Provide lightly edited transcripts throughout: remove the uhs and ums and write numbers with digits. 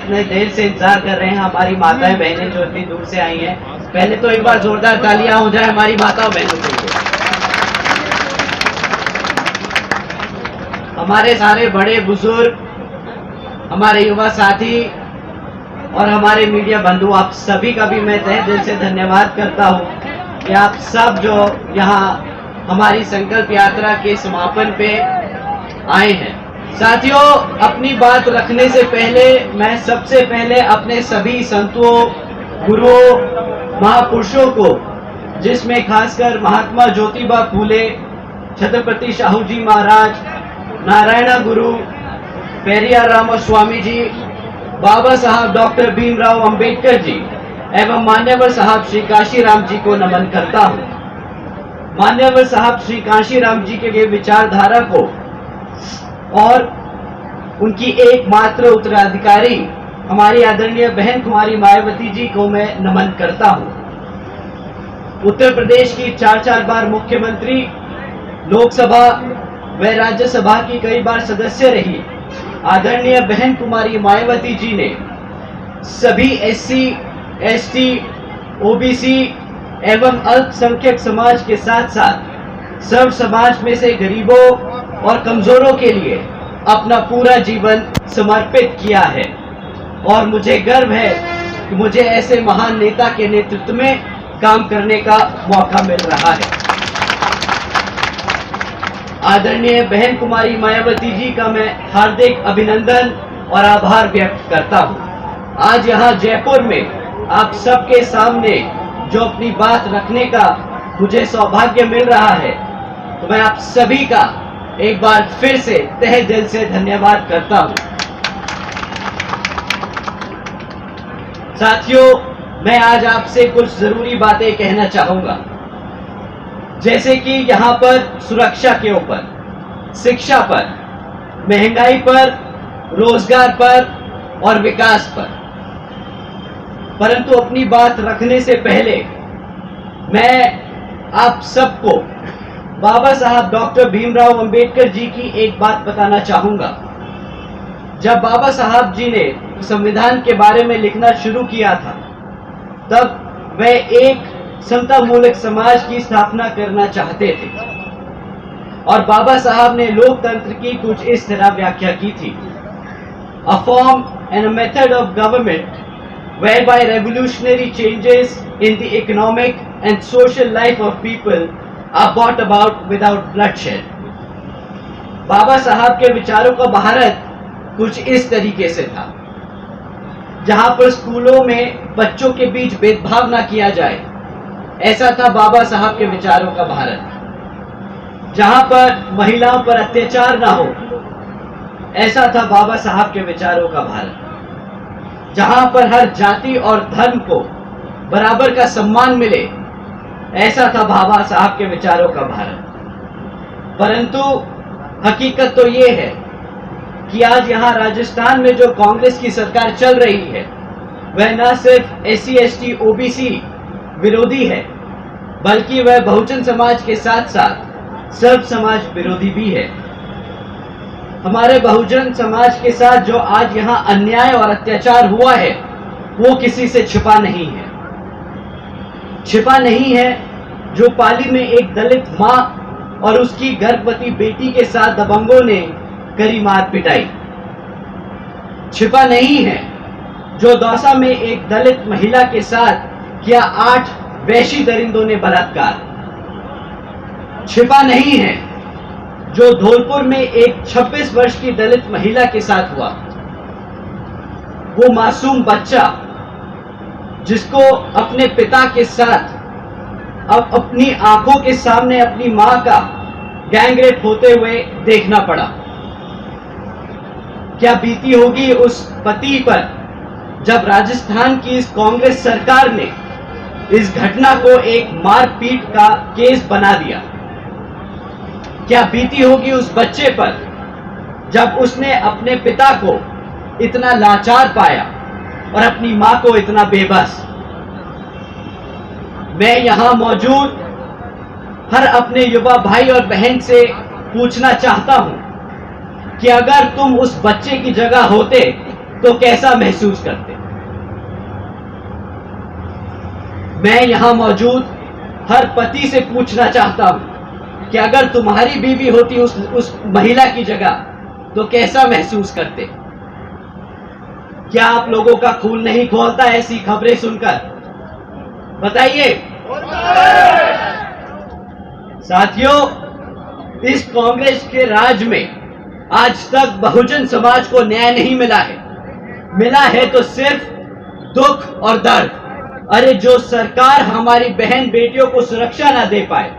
इतने देर से इंतजार कर रहे हैं हमारी माताएं बहनें जो इतनी दूर से आई हैं। पहले तो एक बार जोरदार तालियां हो जाए हमारी माताओं बहनों के लिए। हमारे सारे बड़े बुजुर्ग, हमारे युवा साथी और हमारे मीडिया बंधु, आप सभी का भी मैं तहे दिल से धन्यवाद करता हूं कि आप सब जो यहाँ हमारी संकल्प यात्रा के समापन पे आए हैं। साथियों, अपनी बात रखने से पहले मैं सबसे पहले अपने सभी संतों, गुरुओं, महापुरुषों को, जिसमें खासकर महात्मा ज्योतिबा फूले, छत्रपति शाहू जी महाराज, नारायण गुरु, पेरियार रामास्वामी जी, बाबा साहब डॉक्टर भीमराव अंबेडकर जी एवं मान्यवर साहब श्री काशीराम जी को नमन करता हूँ। मान्यवर साहब श्री काशीराम जी के विचारधारा को और उनकी एकमात्र उत्तराधिकारी हमारी आदरणीय बहन कुमारी मायावती जी को मैं नमन करता हूँ। उत्तर प्रदेश की 4 बार मुख्यमंत्री, लोकसभा व राज्यसभा की कई बार सदस्य रही आदरणीय बहन कुमारी मायावती जी ने सभी SC, ST, OBC एवं अल्पसंख्यक समाज के साथ साथ सर्व समाज में से गरीबों और कमजोरों के लिए अपना पूरा जीवन समर्पित किया है और मुझे गर्व है कि मुझे ऐसे महान नेता के नेतृत्व में काम करने का मौका मिल रहा है। आदरणीय बहन कुमारी मायावती जी का मैं हार्दिक अभिनंदन और आभार व्यक्त करता हूं। आज यहां जयपुर में आप सबके सामने जो अपनी बात रखने का मुझे सौभाग्य मिल रहा है, तो मैं आप सभी का एक बार फिर से तहे दिल से धन्यवाद करता हूं। साथियों, मैं आज आपसे कुछ जरूरी बातें कहना चाहूंगा, जैसे कि यहां पर सुरक्षा के ऊपर, शिक्षा पर, महंगाई पर, रोजगार पर और विकास पर। परंतु अपनी बात रखने से पहले मैं आप सबको बाबा साहब डॉक्टर भीमराव अंबेडकर जी की एक बात बताना चाहूंगा। जब बाबा साहब जी ने संविधान के बारे में लिखना शुरू किया था, तब वह एक समता मूलक समाज की स्थापना करना चाहते थे और बाबा साहब ने लोकतंत्र की कुछ इस तरह व्याख्या की थी: a form and a method of government whereby revolutionary changes in the economic and social life of people are brought about without bloodshed। बाबा साहब के विचारों का भारत कुछ इस तरीके से था, जहां पर स्कूलों में बच्चों के बीच भेदभाव ना किया जाए, ऐसा था बाबा साहब के विचारों का भारत। जहां पर महिलाओं पर अत्याचार ना हो, ऐसा था बाबा साहब के विचारों का भारत। जहां पर हर जाति और धर्म को बराबर का सम्मान मिले, ऐसा था बाबा साहब के विचारों का भारत। परंतु हकीकत तो ये है कि आज यहां राजस्थान में जो कांग्रेस की सरकार चल रही है, वह न सिर्फ SC, ST, OBC विरोधी है, बल्कि वह बहुजन समाज के साथ साथ सर्व समाज विरोधी भी है। हमारे बहुजन समाज के साथ जो आज यहाँ अन्याय और अत्याचार हुआ है, वो किसी से छिपा नहीं है। छिपा नहीं है जो पाली में एक दलित माँ और उसकी गर्भवती बेटी के साथ दबंगों ने करी मार पिटाई। छिपा नहीं है जो दौसा में एक दलित महिला के साथ किया 8 वैशी दरिंदों ने बलात्कार। छिपा नहीं है जो धौलपुर में एक 26 वर्ष की दलित महिला के साथ हुआ। वो मासूम बच्चा जिसको अपने पिता के साथ अब अपनी आंखों के सामने अपनी मां का गैंगरेप होते हुए देखना पड़ा। क्या बीती होगी उस पति पर जब राजस्थान की इस कांग्रेस सरकार ने इस घटना को एक मारपीट का केस बना दिया। क्या बीती होगी उस बच्चे पर जब उसने अपने पिता को इतना लाचार पाया और अपनी मां को इतना बेबस। मैं यहां मौजूद हर अपने युवा भाई और बहन से पूछना चाहता हूं कि अगर तुम उस बच्चे की जगह होते तो कैसा महसूस करते? मैं यहां मौजूद हर पति से पूछना चाहता हूं कि अगर तुम्हारी बीवी होती उस महिला की जगह तो कैसा महसूस करते? क्या आप लोगों का खून नहीं खौलता ऐसी खबरें सुनकर? बताइए। साथियों, इस कांग्रेस के राज में आज तक बहुजन समाज को न्याय नहीं मिला है। मिला है तो सिर्फ दुख और दर्द। अरे जो सरकार हमारी बहन बेटियों को सुरक्षा ना दे पाए,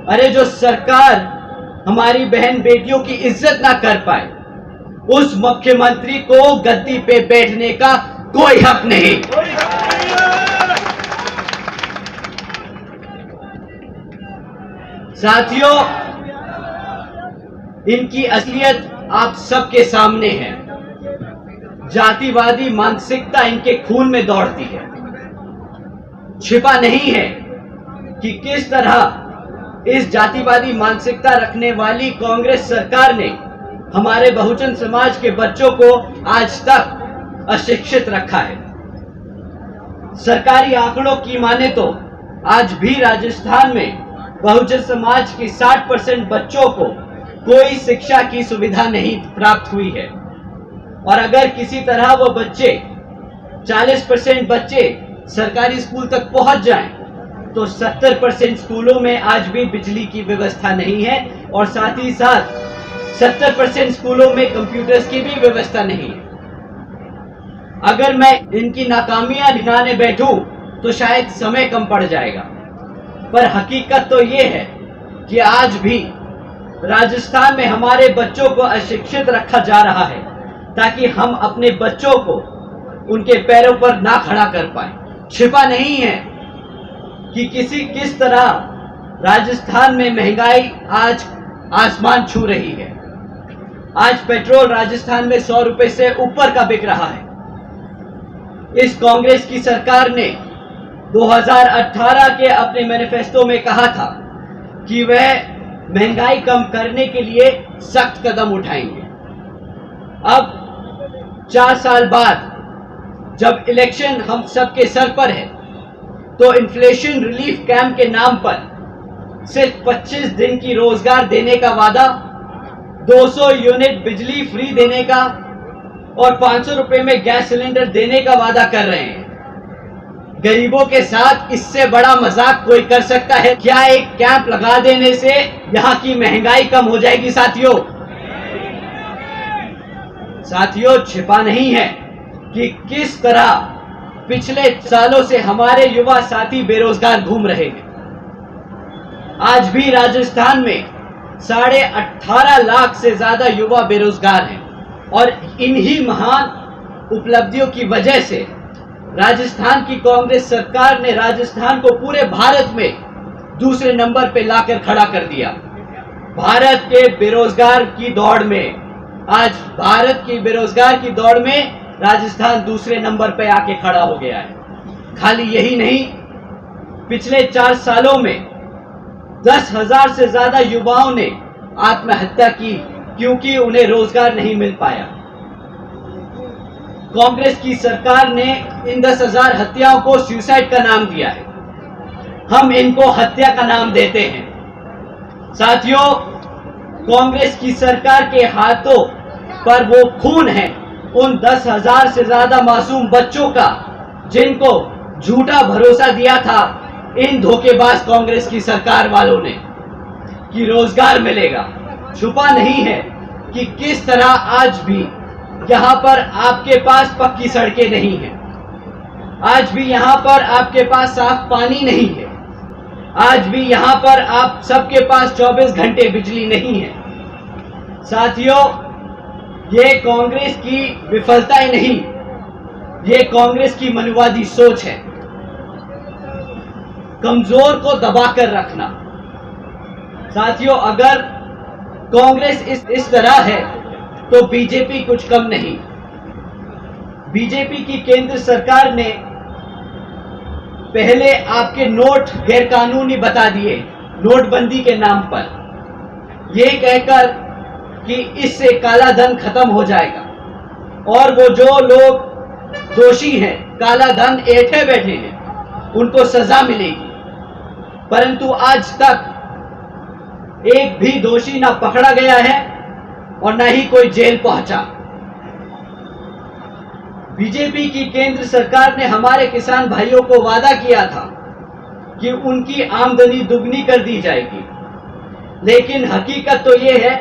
अरे जो सरकार हमारी बहन बेटियों की इज्जत ना कर पाए, उस मुख्यमंत्री को गद्दी पे बैठने का कोई हक नहीं। साथियों, इनकी असलियत आप सबके सामने है। जातिवादी मानसिकता इनके खून में दौड़ती है। छिपा नहीं है कि किस तरह इस जातिवादी मानसिकता रखने वाली कांग्रेस सरकार ने हमारे बहुजन समाज के बच्चों को आज तक अशिक्षित रखा है। सरकारी आंकड़ों की माने तो आज भी राजस्थान में बहुजन समाज की 60% बच्चों को कोई शिक्षा की सुविधा नहीं प्राप्त हुई है। और अगर किसी तरह वो बच्चे 40% बच्चे सरकारी स्कूल तक पहुंच जाएं, तो 70% स्कूलों में आज भी बिजली की व्यवस्था नहीं है और साथ ही साथ 70% स्कूलों में कंप्यूटर्स की भी व्यवस्था नहीं है। अगर मैं इनकी नाकामियां गिनाने बैठूं तो शायद समय कम पड़ जाएगा, पर हकीकत तो ये है कि आज भी राजस्थान में हमारे बच्चों को अशिक्षित रखा जा रहा है ताकि हम अपने बच्चों को उनके पैरों पर ना खड़ा कर पाए। छिपा नहीं है कि किस तरह राजस्थान में महंगाई आज आसमान छू रही है। आज पेट्रोल राजस्थान में 100 रुपए से ऊपर का बिक रहा है। इस कांग्रेस की सरकार ने 2018 के अपने मैनिफेस्टो में कहा था कि वह महंगाई कम करने के लिए सख्त कदम उठाएंगे। अब 4 साल बाद जब इलेक्शन हम सबके सर पर है, तो इन्फ्लेशन रिलीफ कैंप के नाम पर सिर्फ 25 दिन की रोजगार देने का वादा, 200 यूनिट बिजली फ्री देने का और 500 रुपए में गैस सिलेंडर देने का वादा कर रहे हैं। गरीबों के साथ इससे बड़ा मजाक कोई कर सकता है क्या? एक कैंप लगा देने से यहाँ की महंगाई कम हो जाएगी? साथियों, छिपा नहीं है कि किस तरह पिछले सालों से हमारे युवा साथी बेरोजगार घूम रहे हैं। आज भी राजस्थान में 18.5 लाख से ज्यादा युवा बेरोजगार हैं और इन्हीं महान उपलब्धियों की वजह से राजस्थान की कांग्रेस सरकार ने राजस्थान को पूरे भारत में दूसरे नंबर पे लाकर खड़ा कर दिया। भारत के बेरोजगार की दौड़ में राजस्थान दूसरे नंबर पे आके खड़ा हो गया है। खाली यही नहीं, पिछले 4 सालों में 10,000 से ज्यादा युवाओं ने आत्महत्या की क्योंकि उन्हें रोजगार नहीं मिल पाया। कांग्रेस की सरकार ने इन 10,000 हत्याओं को सुसाइड का नाम दिया है। हम इनको हत्या का नाम देते हैं। साथियों, कांग्रेस की सरकार के हाथों पर वो खून है उन 10,000 से ज्यादा मासूम बच्चों का जिनको झूठा भरोसा दिया था इन धोखेबाज कांग्रेस की सरकार वालों ने कि रोजगार मिलेगा। छुपा नहीं है कि किस तरह आज भी यहाँ पर आपके पास पक्की सड़कें नहीं हैं। आज भी यहाँ पर आपके पास साफ पानी नहीं है। आज भी यहाँ पर आप सबके पास 24 घंटे बिजली नहीं है। साथियों, ये कांग्रेस की विफलताएं नहीं, ये कांग्रेस की मनुवादी सोच है। कमजोर को दबाकर रखना। साथियों, अगर कांग्रेस इस तरह है तो बीजेपी कुछ कम नहीं। बीजेपी की केंद्र सरकार ने पहले आपके नोट गैरकानूनी बता दिए नोटबंदी के नाम पर, यह कहकर कि इससे काला धन खत्म हो जाएगा। और वो जो लोग दोषी हैं, काला धन ऐंठे बैठे हैं, उनको सजा मिलेगी। परंतु आज तक एक भी दोषी ना पकड़ा गया है और ना ही कोई जेल पहुंचा। बीजेपी की केंद्र सरकार ने हमारे किसान भाइयों को वादा किया था कि उनकी आमदनी दुगनी कर दी जाएगी, लेकिन हकीकत तो ये है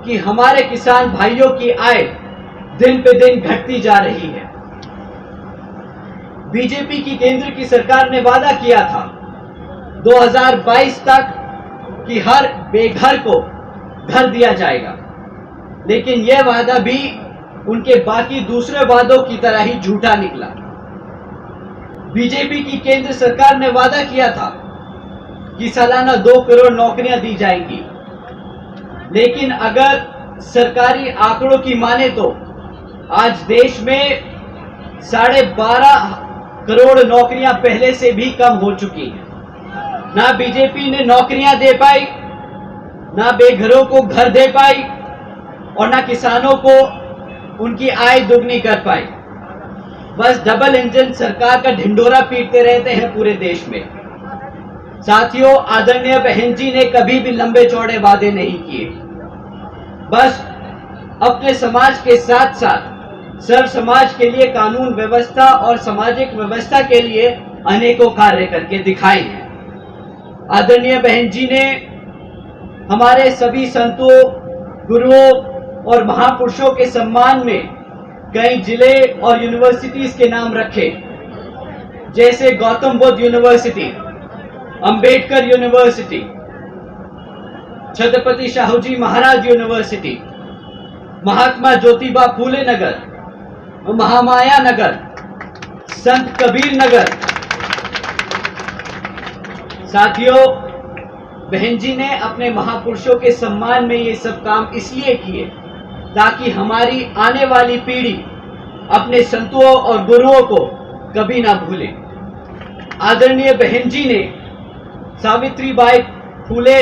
कि हमारे किसान भाइयों की आय दिन पे दिन घटती जा रही है। बीजेपी की केंद्र की सरकार ने वादा किया था 2022 तक कि हर बेघर को घर दिया जाएगा, लेकिन यह वादा भी उनके बाकी दूसरे वादों की तरह ही झूठा निकला। बीजेपी की केंद्र सरकार ने वादा किया था कि सालाना 2 करोड़ नौकरियां दी जाएंगी, लेकिन अगर सरकारी आंकड़ों की माने तो आज देश में 12.5 करोड़ नौकरियां पहले से भी कम हो चुकी हैं। ना बीजेपी ने नौकरियां दे पाई, ना बेघरों को घर दे पाई और ना किसानों को उनकी आय दुगनी कर पाई। बस डबल इंजन सरकार का ढिंडोरा पीटते रहते हैं पूरे देश में। साथियों, आदरणीय बहन जी ने कभी भी लंबे चौड़े वादे नहीं किए, बस अपने समाज के साथ साथ सर्व समाज के लिए कानून व्यवस्था और सामाजिक व्यवस्था के लिए अनेकों कार्य करके दिखाए हैं। आदरणीय बहन जी ने हमारे सभी संतों, गुरुओं और महापुरुषों के सम्मान में कई जिले और यूनिवर्सिटीज के नाम रखे, जैसे Gautam Buddha university, Ambedkar university, Chhatrapati Shahuji Maharaj university, Mahatma Jyotiba Phule नगर, महामाया नगर, संत कबीर नगर। साथियों, बहन जी ने अपने महापुरुषों के सम्मान में ये सब काम इसलिए किए ताकि हमारी आने वाली पीढ़ी अपने संतों और गुरुओं को कभी ना भूले। आदरणीय बहन जी ने सावित्रीबाई फूले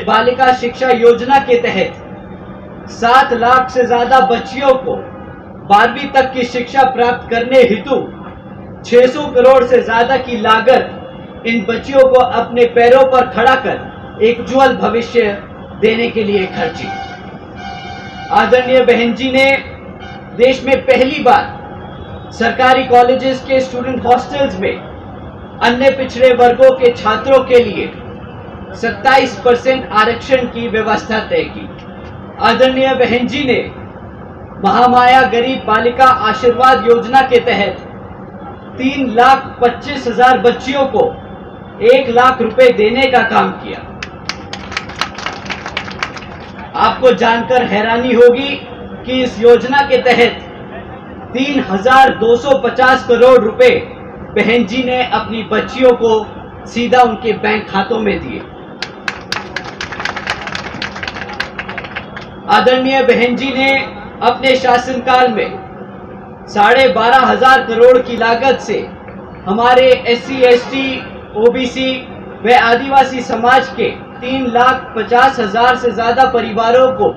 बालिका शिक्षा योजना के तहत 7 लाख से ज्यादा बच्चियों को 12वीं तक की शिक्षा प्राप्त करने हेतु 600 करोड़ से ज्यादा की लागत इन बच्चियों को अपने पैरों पर खड़ा कर एक उज्जवल भविष्य देने के लिए खर्ची। आदरणीय बहन जी ने देश में पहली बार सरकारी कॉलेजेस के स्टूडेंट हॉस्टल्स में अन्य पिछड़े वर्गों के छात्रों के लिए 27% आरक्षण की व्यवस्था तय की। आदरणीय बहन जी ने महामाया गरीब बालिका आशीर्वाद योजना के तहत 3,25,000 बच्चियों को 1 लाख रुपए देने का काम किया। आपको जानकर हैरानी होगी कि इस योजना के तहत 3,250 करोड़ रुपए बहन जी ने अपनी बच्चियों को सीधा उनके बैंक खातों में दिए। आदरणीय बहन जी ने अपने शासनकाल में 12,500 करोड़ की लागत से हमारे SC, ST, OBC व आदिवासी समाज के 3,50,000 से ज्यादा परिवारों को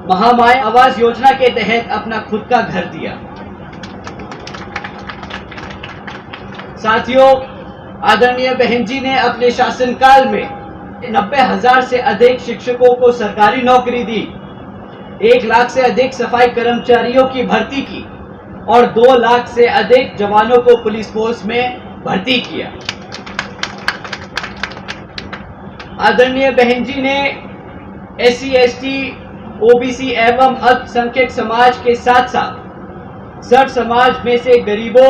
महामाया आवास योजना के तहत अपना खुद का घर दिया। साथियों, आदरणीय बहन जी ने अपने शासनकाल में 90,000 से अधिक शिक्षकों को सरकारी नौकरी दी, 1 लाख से अधिक सफाई कर्मचारियों की भर्ती की और 2 लाख से अधिक जवानों को पुलिस फोर्स में भर्ती किया। आदरणीय बहन जी ने SC, ST, OBC एवं अल्पसंख्यक समाज के साथ साथ सर्व समाज में से गरीबों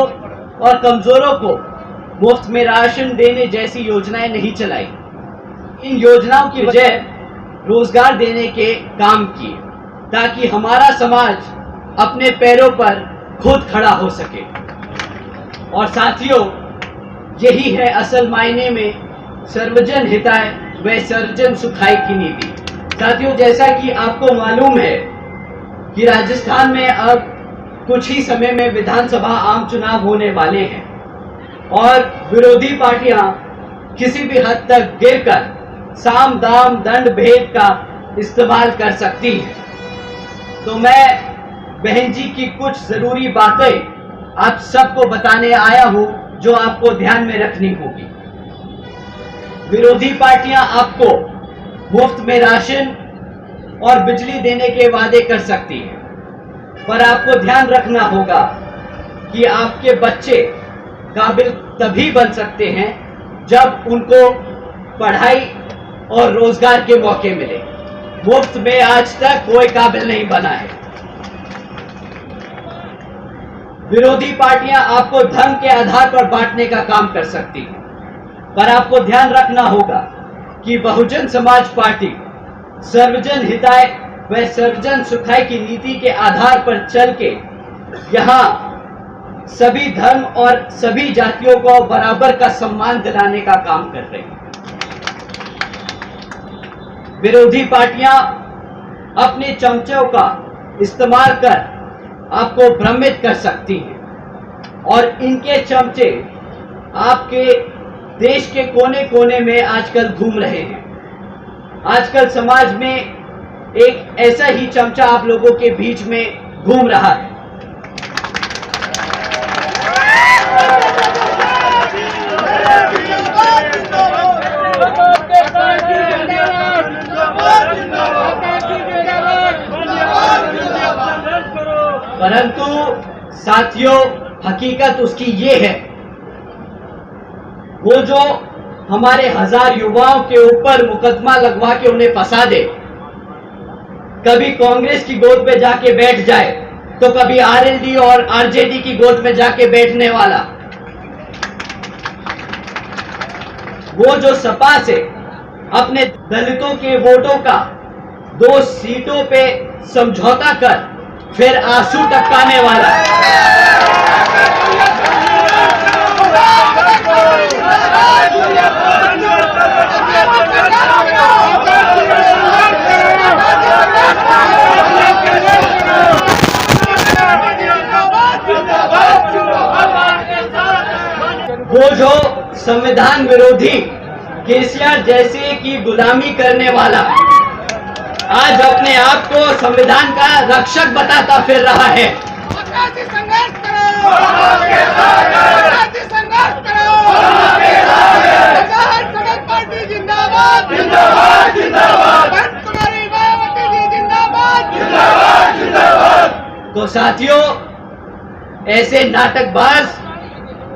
और कमजोरों को मुफ्त में राशन देने जैसी योजनाएं नहीं चलाई। इन योजनाओं की वजह रोजगार देने के काम किए ताकि हमारा समाज अपने पैरों पर खुद खड़ा हो सके। और साथियों, यही है असल मायने में सर्वजन हिताय व सर्वजन सुखाय की नीति। साथियों, जैसा कि आपको मालूम है कि राजस्थान में अब कुछ ही समय में विधानसभा आम चुनाव होने वाले हैं और विरोधी पार्टियां किसी भी हद तक गिरकर साम दाम दंड भेद का इस्तेमाल कर सकती हैं। तो मैं बहन जी की कुछ जरूरी बातें आप सबको बताने आया हूं जो आपको ध्यान में रखनी होगी। विरोधी पार्टियां आपको मुफ्त में राशन और बिजली देने के वादे कर सकती हैं, पर आपको ध्यान रखना होगा कि आपके बच्चे काबिल तभी बन सकते हैं जब उनको पढ़ाई और रोजगार के मौके मिले। मुफ्त में आज तक कोई काबिल नहीं बना है। विरोधी पार्टियां आपको धर्म के आधार पर बांटने का काम कर सकती हैं, पर आपको ध्यान रखना होगा कि बहुजन समाज पार्टी सर्वजन हिताय व सर्वजन सुखाय की नीति के आधार पर चल के यहां सभी धर्म और सभी जातियों को बराबर का सम्मान दिलाने का काम कर रही है। विरोधी पार्टियां अपने चमचों का इस्तेमाल कर आपको भ्रमित कर सकती हैं और इनके चमचे आपके देश के कोने कोने में आजकल घूम रहे हैं। आजकल समाज में एक ऐसा ही चमचा आप लोगों के बीच में घूम रहा है। परंतु साथियों, हकीकत उसकी ये है, वो जो हमारे 1000 युवाओं के ऊपर मुकदमा लगवा के उन्हें फंसा दे, कभी कांग्रेस की गोद में जाके बैठ जाए तो कभी आरएलडी और आरजेडी की गोद में जाके बैठने वाला, वो जो सपा से अपने दलितों के वोटों का 2 सीटों पे समझौता कर फिर आंसू टपकाने वाला, वो जो संविधान विरोधी केसीआर जैसे की गुलामी करने वाला आज अपने आप को संविधान का रक्षक बताता फिर रहा है। संघर्ष करो, संघर्ष करो, पार्टी जिंदाबाद, जिंदाबाद, जिंदाबाद, तुम्हारी मायावती जी जिंदाबाद, जिंदाबाद, जिंदाबाद। तो साथियों, ऐसे नाटकबाज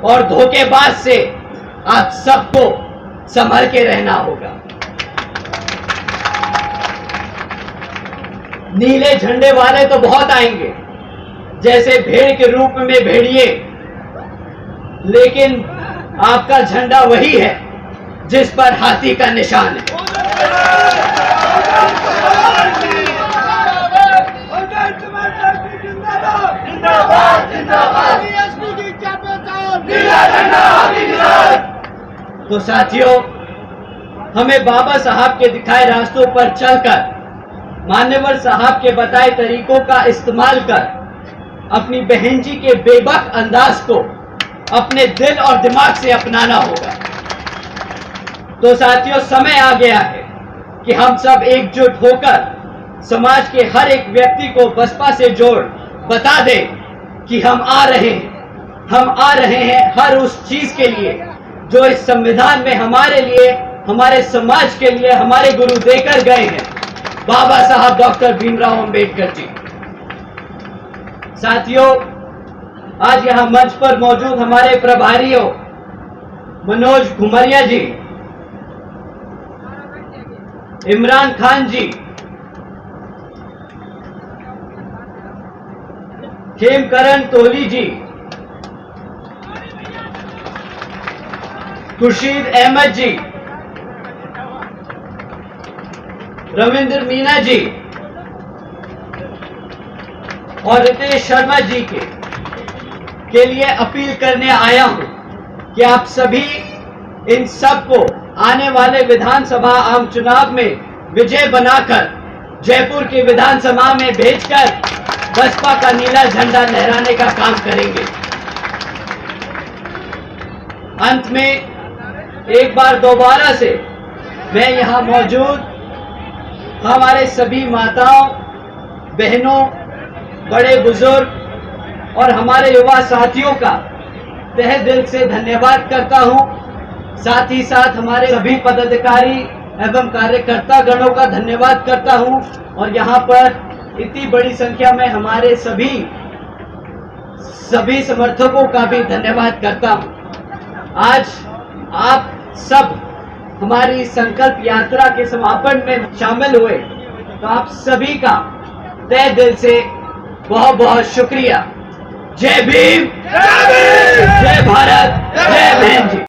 और धोखेबाज से आप सबको संभल के रहना होगा। नीले झंडे वाले तो बहुत आएंगे, जैसे भेड़ के रूप में भेड़िए, लेकिन आपका झंडा वही है जिस पर हाथी का निशान है। तो साथियों, हमें बाबा साहब के दिखाए रास्तों पर चलकर मान्यवर साहब के बताए तरीकों का इस्तेमाल कर अपनी बहन जी के बेबाक अंदाज को अपने दिल और दिमाग से अपनाना होगा। तो साथियों, समय आ गया है कि हम सब एकजुट होकर समाज के हर एक व्यक्ति को बसपा से जोड़ बता दें कि हम आ रहे हैं, हम आ रहे हैं हर उस चीज के लिए जो इस संविधान में हमारे लिए, हमारे समाज के लिए हमारे गुरु देकर गए हैं, बाबा साहब डॉक्टर भीमराव अंबेडकर जी। साथियों, आज यहां मंच पर मौजूद हमारे प्रभारियों मनोज घुमरिया जी, इमरान खान जी, खेमकरण तोली जी, खुर्शीद अहमद जी, रविंद्र मीना जी और रितेश शर्मा जी के लिए अपील करने आया हूं कि आप सभी इन सबको आने वाले विधानसभा आम चुनाव में विजय बनाकर जयपुर के विधानसभा में भेजकर बसपा का नीला झंडा लहराने का काम करेंगे। अंत में एक बार दोबारा से मैं यहां मौजूद हमारे सभी माताओं, बहनों बड़े बुजुर्ग और हमारे युवा साथियों का तहे दिल से धन्यवाद करता हूं। साथ ही साथ हमारे सभी पदाधिकारी एवं कार्यकर्ता गणों का धन्यवाद करता हूं और यहां पर इतनी बड़ी संख्या में हमारे सभी समर्थकों का भी धन्यवाद करता हूं। आज आप सब हमारी संकल्प यात्रा के समापन में शामिल हुए, तो आप सभी का तहे दिल से बहुत बहुत शुक्रिया। जय भीम, जय भारत, जय बहन जी।